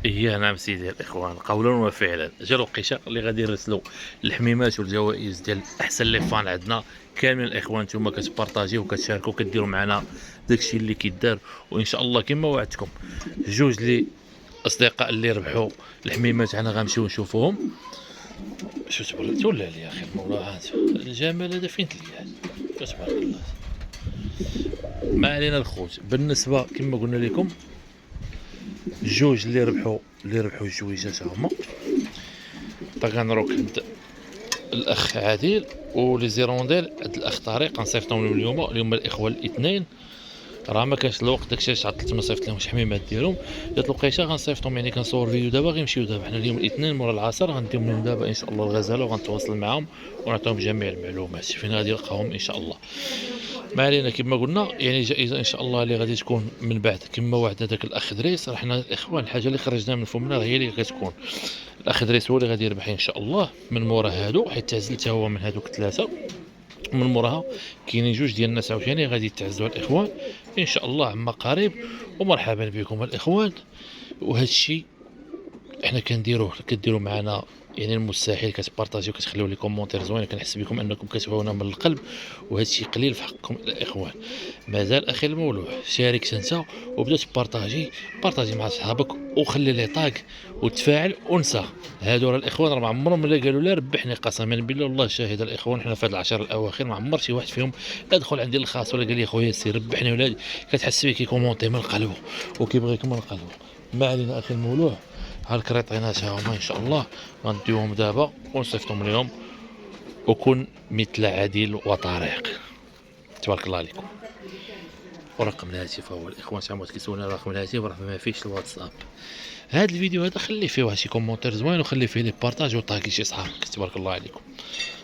إيه نعم سيدي الإخوان، قولا وفعلا جا الوقيته اللي غادي نرسلوا الحميمات والجوائز ديال أحسن لي فان عندنا. كاملين الإخوان نتوما كتبارطاجيو وكتشاركوا كديروا معنا داكشي اللي كيدار، وإن شاء الله كما وعدتكم جوج لي أصدقاء اللي ربحوا الحميمات أنا غنمشيو نشوفوهم. شو تولى لي يا أخي الموضوع هذا الجمال هذا فين تلقاه؟ تبارك الله. ما علينا الخوت، بالنسبة كما قلنا لكم جوج اللي ربحوا الجويجات هما طاغنروك عند الاخ عادل، ولي زيرونديل عند الاخ طارق. غنصيفطهم لهم اليوم الاخوه الاثنين، راه ما كانش الوقت داكشي علاش عطلت ما صيفط لهم شي حميمات ديالهم. جات الوقيته غنصيفطهم، يعني كنصور فيديو دابا غيمشيو دابا. حنا اليوم الاثنين مورا العصر غنديهم لهم دابا ان شاء الله الغزاله، وغنتواصل معاهم ونعطيهم جميع المعلومات فين غادي يلقاهم ان شاء الله. ما علينا كما قلنا، يعني جائزه ان شاء الله اللي غادي تكون من بعد كما وعد هذاك الاخ دريس. راه حنا الاخوان الحاجه اللي خرجنا من فمنا هي اللي كتكون. الاخ دريس هو اللي غادي يربح ان شاء الله من مورا هادو، حيت تعزلت هو من هادوك الثلاثه. من موراها كاينين جوج ديال الناس عاوتاني غادي يتعزوا الاخوان ان شاء الله عما قريب. ومرحبا بكم الاخوان. وهذا الشيء احنا كديروا معنا يعني المستحيل، كتبارطاجيو كتخليو لي كومونتير زوين، كنحس بكم انكم كتبغيونا من القلب، وهذا الشيء قليل في حقكم الاخوان. مازال اخي المولوع شارك انت وبدا بارطاجي مع صحابك وخلي لي طاق وتفاعل ونسى. هادو راه الاخوان راه ما عمرهم الا قالوا لا ربحني، قسما بالله والله شاهد الاخوان. حنا في هاد العشر الاواخر ما عمر شي واحد فيهم لا دخل عندي الخاص ولا قال لي خويا سير ربحني ولا كتحس بيه كيكومونتي من قلبه وكيبغيك من قلبه. ما علينا اخي المولوع، هالكريطينات هاهما ان شاء الله غنديوهم دابا ونصيفطهم اليوم. وكن مثل عديل وطريق. تبارك الله عليكم. ورقم الهاتف هو الاخوان تعمد كيسولنا رقم الهاتف، راه ما فيش الواتساب. هذا الفيديو هذا خلي فيه واحد شي كومونتير زوين، وخلي فيه لي بارطاج وطاقي شي صحابك. تبارك الله عليكم.